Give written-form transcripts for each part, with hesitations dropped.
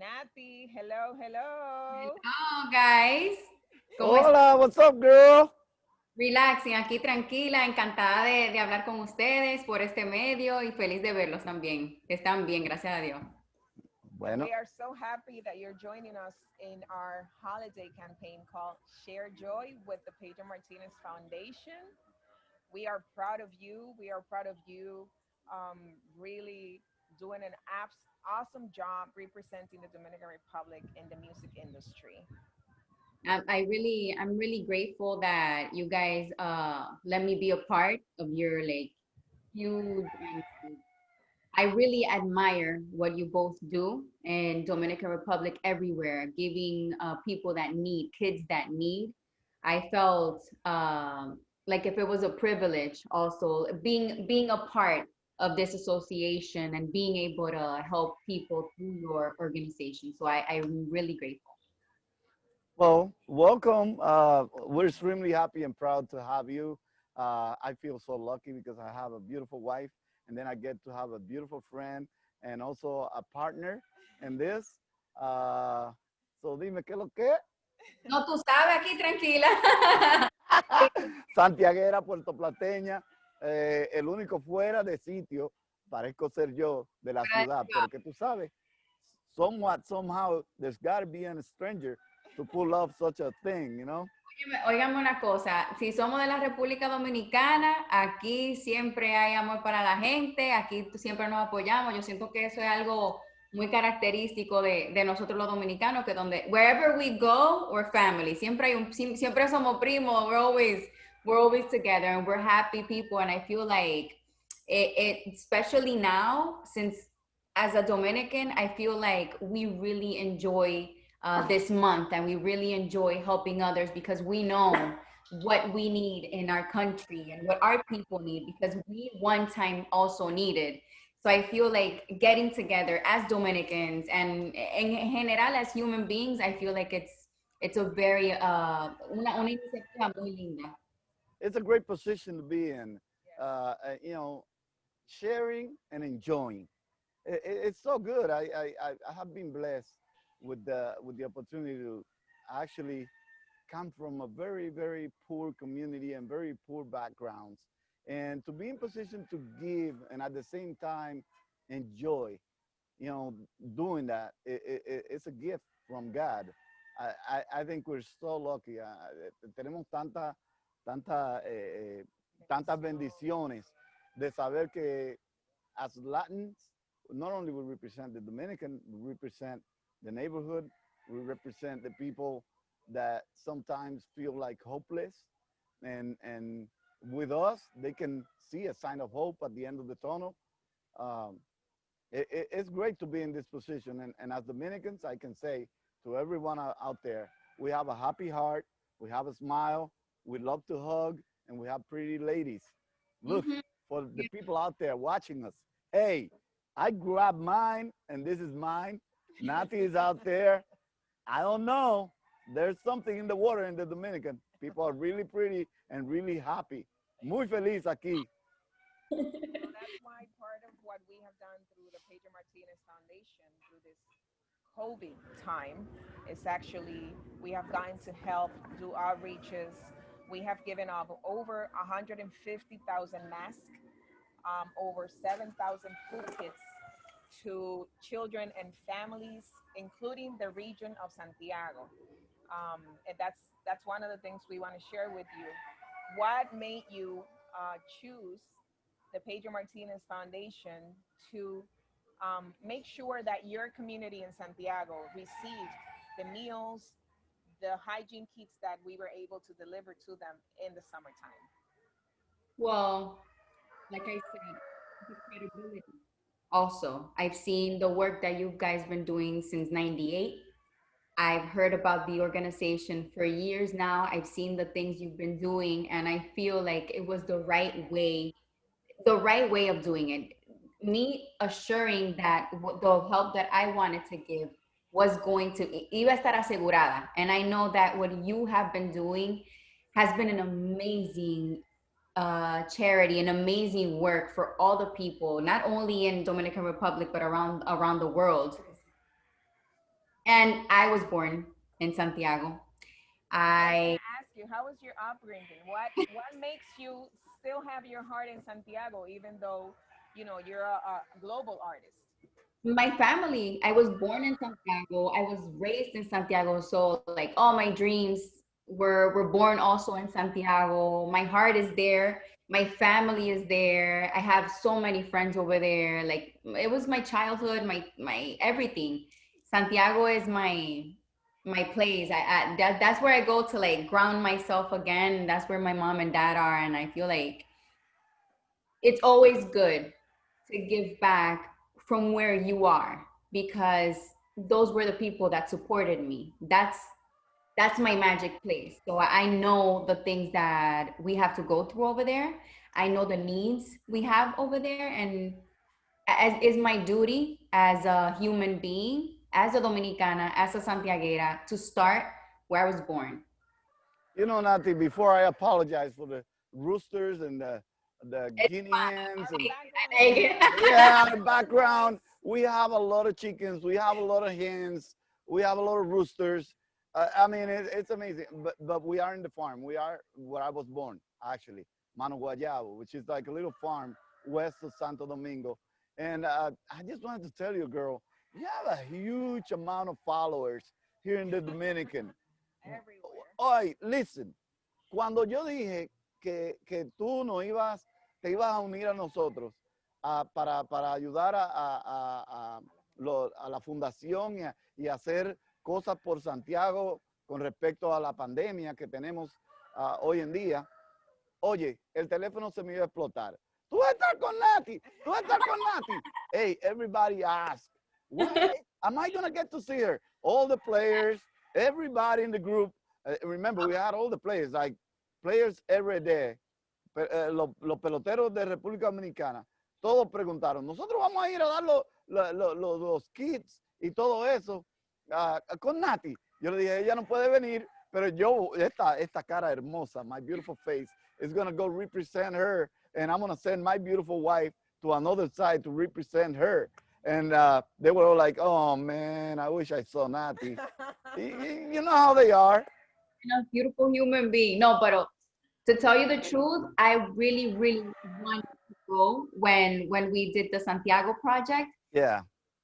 Natti, hello, hello. Hello, guys. ¿Cómo están? Hola, what's up, girl? Relaxing, aquí tranquila, encantada de hablar con ustedes por este medio y feliz de verlos también. Están bien, gracias a Dios. And Bueno, we are so happy that you're joining us in our holiday campaign called Share Joy with the Pedro Martinez Foundation. We are proud of you. We are proud of you really doing an awesome job representing the Dominican Republic in the music industry. I'm really grateful that you guys let me be a part of your like huge. I really admire what you both do in Dominican Republic everywhere, giving people that need, kids that need. I felt like if it was a privilege also being a part of this association and being able to help people through your organization. So I'm really grateful. well, welcome. We're extremely happy and proud to have you. I feel so lucky because I have a beautiful wife, and then I get to have a beautiful friend and also a partner in this. Uh, so dime qué lo que. No, tú sabes, aquí tranquila. Santiaguera, puertoplateña, el único fuera de sitio, parezco ser yo de la ciudad, pero que tú sabes, somewhat, somehow, there's got to be a stranger to pull off such a thing, you know? Óigame una cosa, si somos de la República Dominicana, aquí siempre hay amor para la gente, aquí siempre nos apoyamos. Yo siento que eso es algo muy característico de nosotros los dominicanos, que donde, wherever we go, we're family. Siempre hay siempre somos primos, we're always together and we're happy people. And I feel like especially now, since as a Dominican, I feel like we really enjoy this month and we really enjoy helping others because we know what we need in our country and what our people need because we one time also needed. So I feel like getting together as Dominicans and en general as human beings, I feel like it's a very una iniciativa muy linda. It's a great position to be in, Yes. you know, sharing and enjoying. It's so good. I have been blessed with the opportunity to actually come from a very poor community and very poor backgrounds, and to be in position to give and at the same time enjoy, you know, doing that. It's a gift from God. I think we're so lucky. Tenemos tantas bendiciones de saber que as Latins, not only we represent the Dominican, we represent the neighborhood, we represent the people that sometimes feel like hopeless, and with us, they can see a sign of hope at the end of the tunnel. Um, it's great to be in this position, and as Dominicans, I can say to everyone out there, we have a happy heart, we have a smile, we love to hug, and we have pretty ladies. Look, Mhm. for the people out there watching us, hey, I grabbed mine, and this is mine. Nati is out there. I don't know. There's something in the water in the Dominican. People are really pretty and really happy. Muy feliz aquí. So that's why part of what we have done through the Pedro Martinez Foundation through this COVID time is actually we have gotten to help do outreaches. We have given up over 150,000 masks, over 7,000 food kits to children and families, including the region of Santiago. And that's one of the things we want to share with you. What made you choose the Pedro Martinez Foundation to make sure that your community in Santiago received the meals, the hygiene kits that we were able to deliver to them in the summertime? Well, like I said, the credibility. Also, I've seen the work that you guys been doing since 98. I've heard about the organization for years now. I've seen the things you've been doing, and I feel like it was the right way of doing it. Me assuring that the help that I wanted to give was going to iba a estar asegurada. And I know that what you have been doing has been an amazing charity, an amazing work for all the people, not only in Dominican Republic but around the world. And I was born in Santiago. I was I gonna ask you, how was your upbringing? What makes you still have your heart in Santiago, even though you're a global artist? My family, I was born in Santiago. I was raised in Santiago. So like all my dreams were born also in Santiago. My heart is there. My family is there. I have so many friends over there. Like it was my childhood, my everything. Santiago is my place. That's where I go to like ground myself again. That's where my mom and dad are, and I feel like it's always good to give back from where you are because those were the people that supported me. That's my magic place. So I know the things that we have to go through over there. I know the needs we have over there, and as is my duty as a human being, as a Dominicana, as a Santiaguera, to start where I was born. You know, Nati, before I apologize for the roosters and the It's guinea fun. hens Our and background I noise. like yeah, the Background background, noise. we have a lot of chickens, we have a lot of hens, we have a lot of roosters. I mean, it's amazing. But we are in the farm. We are where I was born, actually, Mano Guayabo, which is like a little farm west of Santo Domingo. And I just wanted to tell you, girl, you have a huge amount of followers here in the Dominican. Everywhere. Oye, listen, cuando yo dije que tú no ibas, te ibas a unir a nosotros para ayudar a la fundación y hacer cosas por Santiago con respecto a la pandemia que tenemos hoy en día, oye, el teléfono se me iba a explotar. Tú vas a estar con Nati, tú vas a estar con Nati. Hey, everybody asked, why am I going to get to see her? All the players, everybody in the group. Remember, we had all the players, like players every day. Los peloteros de República Dominicana, todos preguntaron, nosotros vamos a ir a dar los kits y todo eso con Nati. Yo le dije, ella no puede venir, pero yo, esta cara hermosa, my beautiful face, is going to go represent her, and I'm going to send my beautiful wife to another side to represent her. And they were all like, oh, man, I wish I saw Nati. You know how they are. a beautiful human being. No, but to tell you the truth, I really, really wanted to go when we did the Santiago project. Yeah.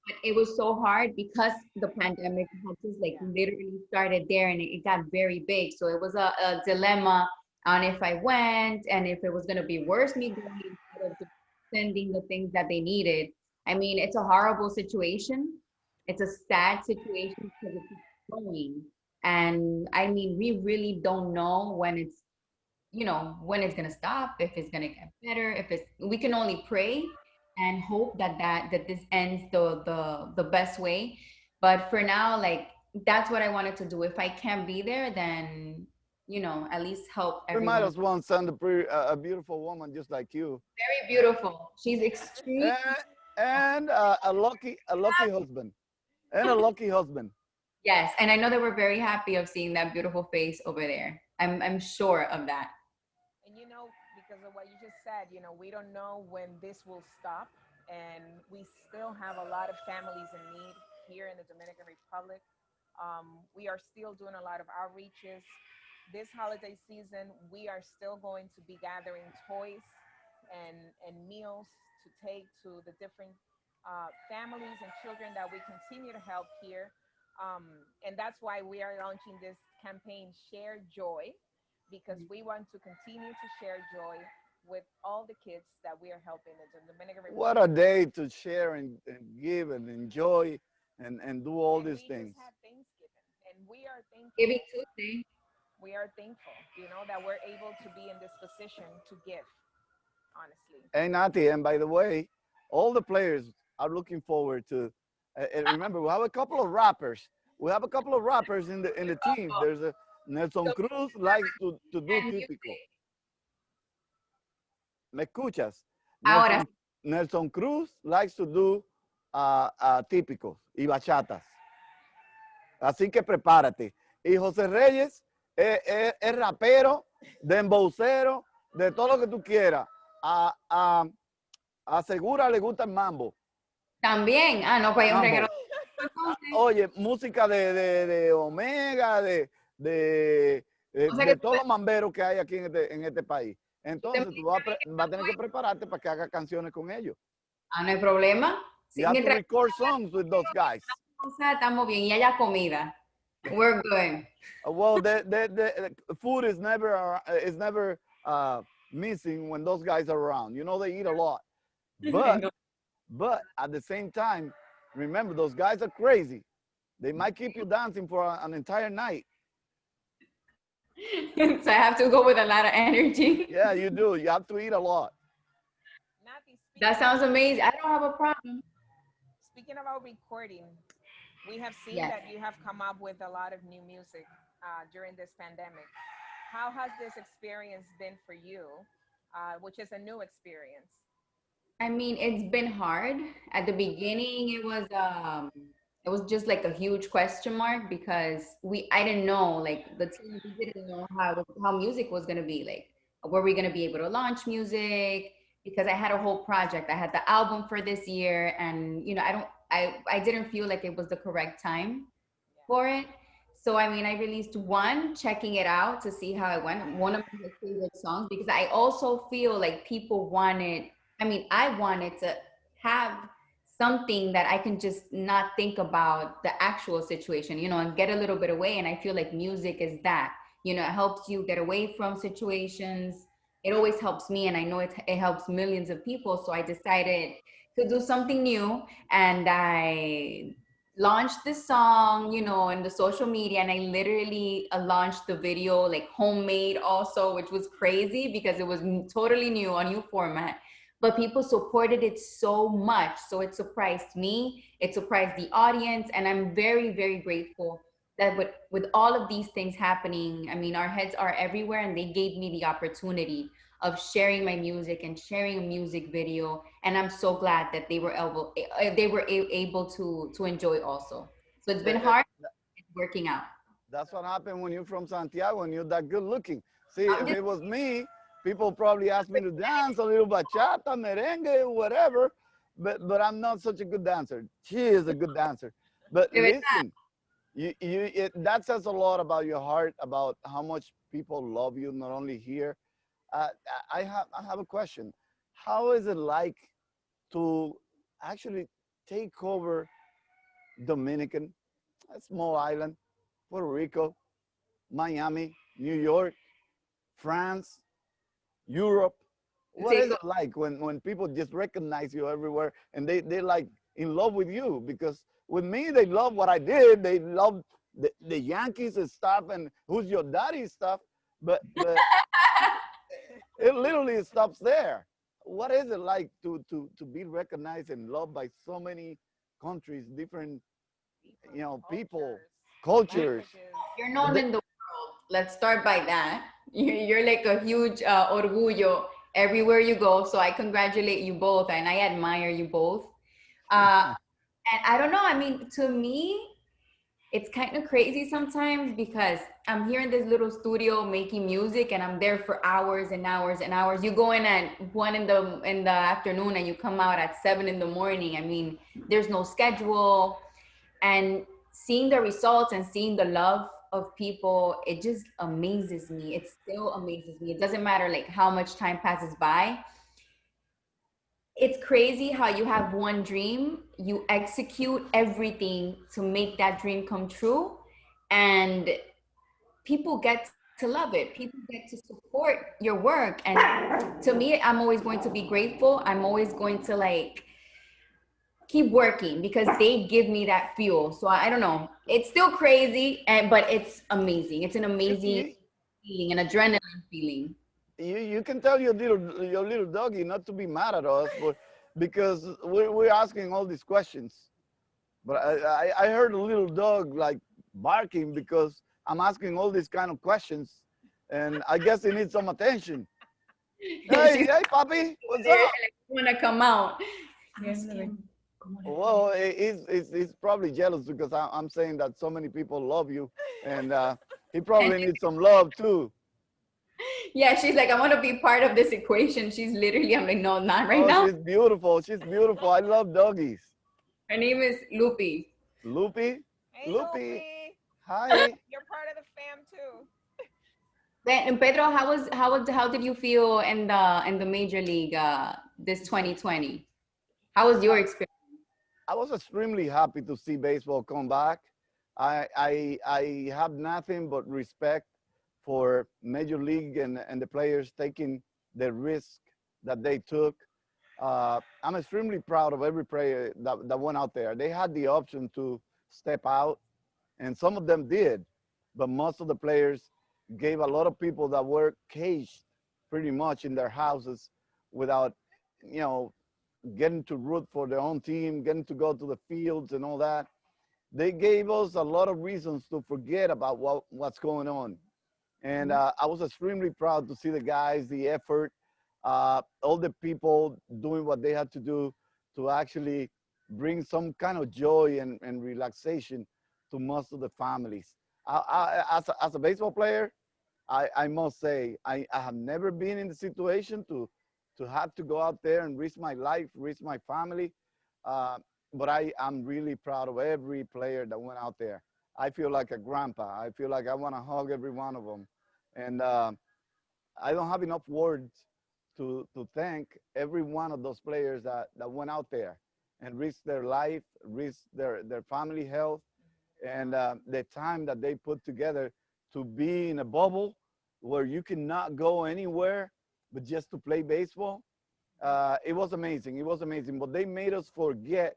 But it was so hard because the pandemic had just like Yeah. literally started there and it got very big. So it was a dilemma on if I went and if it was gonna be worse me going instead of just sending the things that they needed. I mean, it's a horrible situation. It's a sad situation because it keeps going. And I mean, we really don't know when it's when it's gonna stop, if it's gonna get better, if it's we can only pray and hope that this ends the best way. But for now, like that's what I wanted to do. If I can't be there, then at least help We might everyone. as well send a beautiful woman just like you. Very beautiful. She's extreme. and, and a lucky husband and a lucky husband. Yes, and I know that we're very happy of seeing that beautiful face over there. I'm sure of that. And because of what you just said, we don't know when this will stop. And we still have a lot of families in need here in the Dominican Republic. We are still doing a lot of outreaches. This holiday season, we are still going to be gathering toys and meals to take to the different families and children that we continue to help here. And that's why we are launching this campaign, Share Joy, because we want to continue to share joy with all the kids that we are helping in the Dominican What a Republic. day to share and give and enjoy and do all And these we just things. had Thanksgiving, and we are Giving thankful. Tuesday. We are thankful, that we're able to be in this position to give, honestly. Hey, Nati, and by the way, all the players are looking forward to. And remember, we have a couple of rappers. We have a couple of rappers in the team. There's a Nelson So, Cruz likes to do and típico. music. ¿Me escuchas? Ahora, Nelson Cruz likes to do típicos y bachatas. Así que prepárate. Y José Reyes es rapero, dembowcero, de todo lo que tú quieras. A Segura le gusta el mambo. también. Ah, no, pues hay un Mambo. regalo. Entonces, Oye, música de Omega, o sea que de todos los mamberos que hay aquí en este país. tú te Entonces, tú vas a tener que imaginas, prepararte para que haga canciones con ellos. no hay problema. You Sí, have to mientras record songs with those guys. estamos bien y haya comida. We're good. Well, the food is never missing when those guys are around. You know, they eat a lot. But but at the same time, remember those guys are crazy. They might keep you dancing for an entire night. So I have to go with a lot of energy. Yeah, you do. You have to eat a lot. Nati, That sounds amazing. I don't have a problem. speaking about recording, we have seen Yes. that you have come up with a lot of new music during this pandemic. How has this experience been for you, which is a new experience? I mean, it's been hard. At the beginning, it was just like a huge question mark because I didn't know, like the team, we didn't know how music was gonna be. Like, were we gonna be able to launch music? Because I had a whole project. I had the album for this year, and I didn't feel like it was the correct time for it. So I mean, I released one, checking it out to see how it went. One of my favorite songs because I also feel like people wanted. I mean, I wanted to have something that I can just not think about the actual situation, and get a little bit away. And I feel like music is that. It helps you get away from situations. It always helps me, and I know it helps millions of people. So I decided to do something new, and I launched this song, in the social media, and I literally launched the video like homemade also, which was crazy because it was totally new, a new format. But people supported it so much. So it surprised me, it surprised the audience, and I'm very, very grateful that with all of these things happening, I mean, our heads are everywhere, and they gave me the opportunity of sharing my music and sharing a music video, and I'm so glad that they were able to enjoy also. So it's been Uh, uh, hard. It's working out. That's what happened when you're from Santiago and you're that good looking. See, I'm if just it was me, people probably asked me to dance a little bachata, merengue, whatever. But I'm not such a good dancer. She is a good dancer. But listen, that says a lot about your heart, about how much people love you, not only here. Uh, I have a question. How is it like to actually take over Dominican, a small island, Puerto Rico, Miami, New York, France, Europe? What take is it like when people just recognize you everywhere and they're like in love with you? Because with me, they love what I did. They love the Yankees and stuff and who's your daddy stuff. But it literally stops there. What is it like to be recognized and loved by so many countries, different people, cultures? Languages. you're known in the world. Let's start by that. You're like a huge orgullo everywhere you go. So I congratulate you both, and I admire you both. Uh, and I don't know. I mean, to me, it's kind of crazy sometimes because I'm here in this little studio making music, and I'm there for hours and hours and hours. You go in at 1 in the afternoon and you come out at 7 in the morning. I mean, there's no schedule, and seeing the results and seeing the love of people, it just amazes me. It still amazes me. It doesn't matter like how much time passes by. It's crazy how you have one dream, you execute everything to make that dream come true, and people get to love it. People get to support your work. And to me, I'm always going to be grateful. I'm always going to like keep working because they give me that fuel. So I don't know. It's still crazy, but it's amazing. It's an You, amazing you, feeling, an adrenaline feeling. you can tell your little doggy not to be mad at us, but because we're asking all these questions. But I heard a little dog like barking because I'm asking all these kind of questions, and I guess he needs some attention. Hey, She's hey, puppy, what's there, up? like, want to come out. Well, he's probably jealous because I'm saying that so many people love you, and he probably needs some love too. Yeah, she's like, I want to be part of this equation. She's literally, I'm like, no, not right Oh, now. she's beautiful. She's beautiful. I love doggies. Her name is Lupi. Lupi, Hey, Lupi, Loopy. hi. You're part of the fam too. And Pedro, how did you feel in the major league this 2020? How was your experience? I was extremely happy to see baseball come back. I have nothing but respect for Major League and the players taking the risk that they took. I'm extremely proud of every player that went out there. They had the option to step out, and some of them did, but most of the players gave a lot of people that were caged pretty much in their houses without, you know, getting to root for their own team, getting to go to the fields and all that. They gave us a lot of reasons to forget about what's going on. And I was extremely proud to see the guys, the effort, all the people doing what they had to do to actually bring some kind of joy and relaxation to most of the families. As a baseball player, I must say, I have never been in the situation to have to go out there and risk my life, risk my family. Uh, but I'm really proud of every player that went out there. I feel like a grandpa. I feel like I want to hug every one of them. And I don't have enough words to thank every one of those players that went out there and risked their life, risked their family health, and the time that they put together to be in a bubble where you cannot go anywhere but just to play baseball. It was amazing. It was amazing. But they made us forget,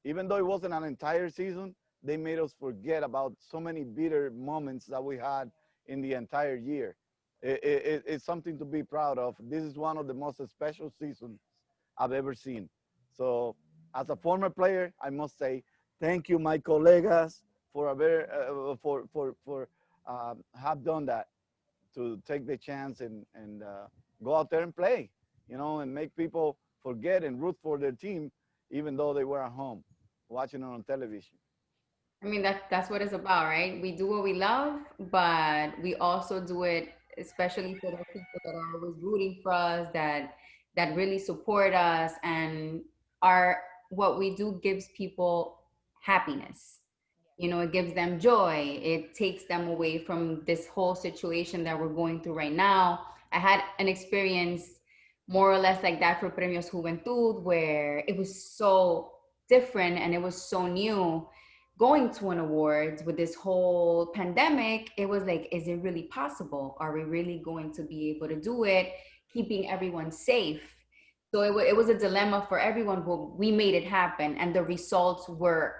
even though it wasn't an entire season, they made us forget about so many bitter moments that we had in the entire year. It's something to be proud of. This is one of the most special seasons I've ever seen. So, as a former player, I must say thank you, my colegas, for a very have done that to take the chance and go out there and play, and make people forget and root for their team, even though they were at home watching it on television. I mean, that's what it's about, right? We do what we love, but we also do it especially for the people that are always rooting for us, that really support us, and are what we do gives people happiness. You know, it gives them joy. It takes them away from this whole situation that we're going through right now. I had an experience more or less like that for Premios Juventud, where it was so different and it was so new going to an awards with this whole pandemic. It was like, is it really possible? Are we really going to be able to do it, keeping everyone safe? So it was a dilemma for everyone, but we made it happen, and the results were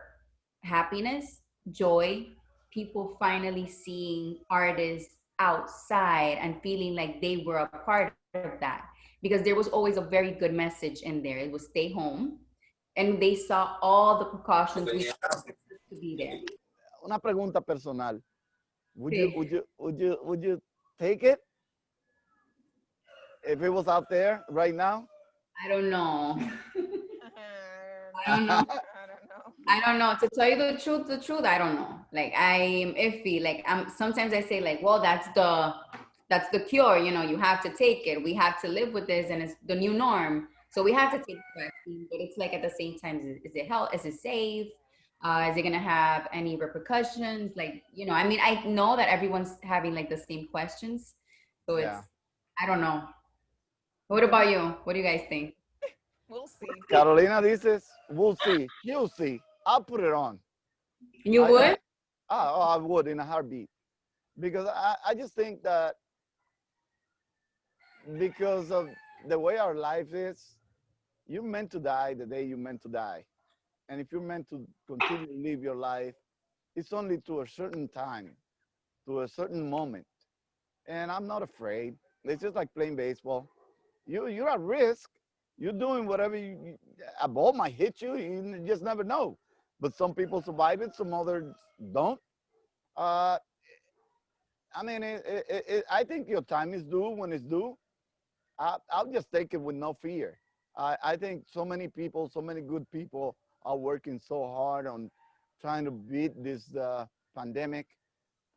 happiness, joy, people finally seeing artists outside and feeling like they were a part of that, because there was always a very good message in there. It was stay home, and they saw all the precautions we took to be there. Una pregunta personal. Would you Sí. would you would you would you take it if it was out there right now? I don't know. I I don't know. don't know. I don't know. To tell you the truth, I don't know. Like, I'm iffy. Like, I'm sometimes I say like, well, that's the cure. You know, you have to take it. We have to live with this, and it's the new norm. So we have to take the vaccine. But it's like, at the same time, is it health? Is it safe? Is it gonna have any repercussions? Like, I mean, I know that everyone's having like the same questions. So Yeah. I don't know. What about you? What do you guys think? We'll see. Carolina dices, we'll see. You'll see. I'll put it on. You I, I, would? I would in a heartbeat because I just think that because of the way our life is, you're meant to die the day you're meant to die. And if you're meant to continue to live your life, it's only to a certain time, to a certain moment. And I'm not afraid. It's just like playing baseball. You're at risk. You're doing whatever a ball might hit you. You just never know. But some people survive it, some others don't. Uh, I mean, I think your time is due when it's due. I'll just take it with no fear. I think so many people, so many good people are working so hard on trying to beat this pandemic.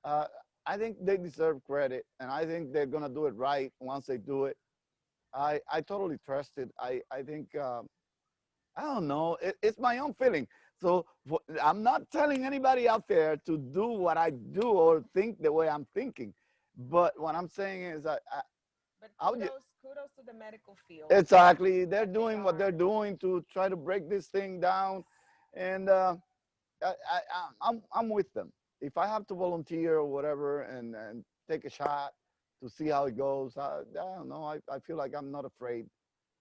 Uh, I think they deserve credit, and I think they're gonna do it right once they do it. I totally trust it. I think I don't know. It's my own feeling. So I'm not telling anybody out there to do what I do or think the way I'm thinking. But what I'm saying is, But I'll, kudos to the medical field exactly, they're that they doing what they're are. doing to try to break this thing down. And I'm with them. If I have to volunteer or whatever and take a shot to see how it goes, I don't know. I feel like I'm not afraid.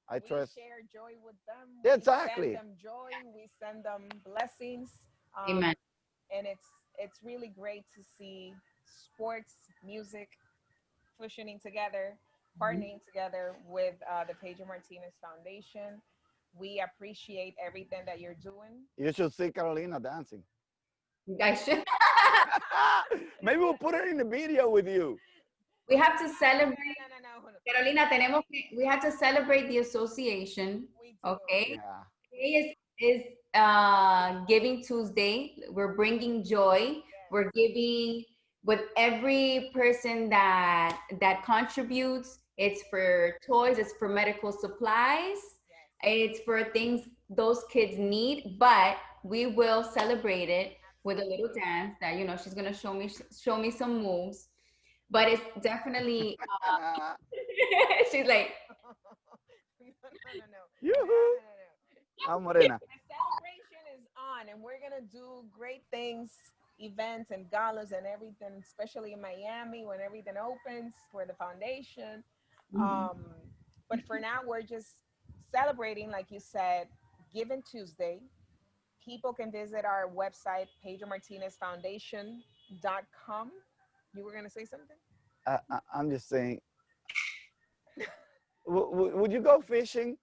I We trust. share joy with them. We send Exactly. them joy. We send them blessings. Amen. And it's really great to see sports, music fusioning together, partnering together with the Pedro Martinez Foundation. We appreciate everything that you're doing. You should see Carolina dancing. I should. Maybe we'll put her in the video with you. We have to celebrate. No. Carolina, we have to celebrate the association. We do. Okay. Yeah. Today is Giving Tuesday. We're bringing joy. We're giving with every person that contributes. It's for toys. It's for medical supplies. It's for things those kids need. But we will celebrate it with a little dance that she's gonna show me some moves. But it's definitely she's like No. Yoo-hoo. I'm Morena. The celebration is on, and we're gonna do great things, events and galas and everything, especially in Miami when everything opens for the foundation. Um, but for now, we're just celebrating, like you said, Giving Tuesday. People can visit our website, pedromartinezfoundation.com. You were gonna say something? I'm just saying, would you go fishing?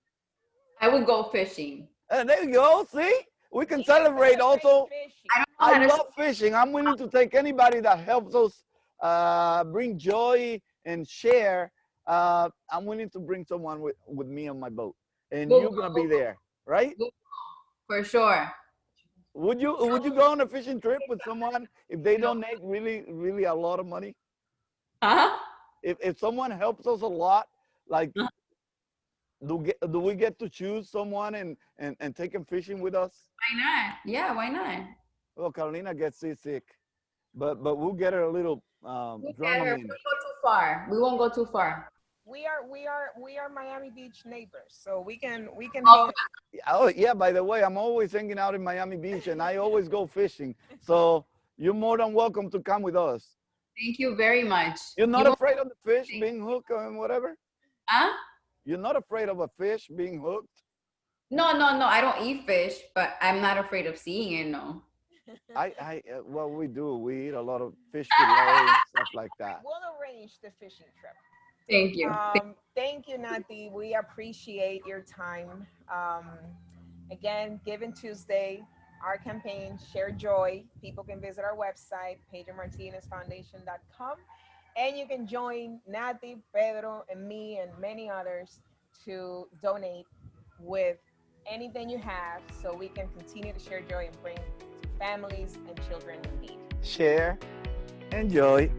I would go fishing. There you go. See, we can celebrate also. Fishing. I don't know I how to love fishing. I'm willing to take anybody that helps us bring joy and share. I'm willing to bring someone with me on my boat, and We'll you're gonna be there, right? go, for sure. Would you go on a fishing trip with someone if they donate really a lot of money? Huh? If someone helps us a lot, like do we get to choose someone and take them fishing with us? Why not? Yeah, why not? Well, Carolina gets seasick, but we'll get her a little We'll get her. We Dramamine. won't go too far. We won't go too far. We are Miami Beach neighbors, so we can Oh, hit. Oh yeah, by the way, I'm always hanging out in Miami Beach, and I always go fishing. So you're more than welcome to come with us. thank you very much. You're You not won't, afraid of the fish being hooked and whatever? huh? You're not afraid of a fish being hooked? No, no, no. I don't eat fish, but I'm not afraid of seeing it. No. Well, we do. We eat a lot of fish fillets, stuff like that. We'll arrange the fishing trip. Thank you. Thank you, Natti. We appreciate your time. Again, Giving Tuesday, our campaign, Share Joy. People can visit our website, pedromartinezfoundation.com, and you can join Natti, Pedro, and me, and many others to donate with anything you have so we can continue to share joy and bring to families and children in need. Share, enjoy,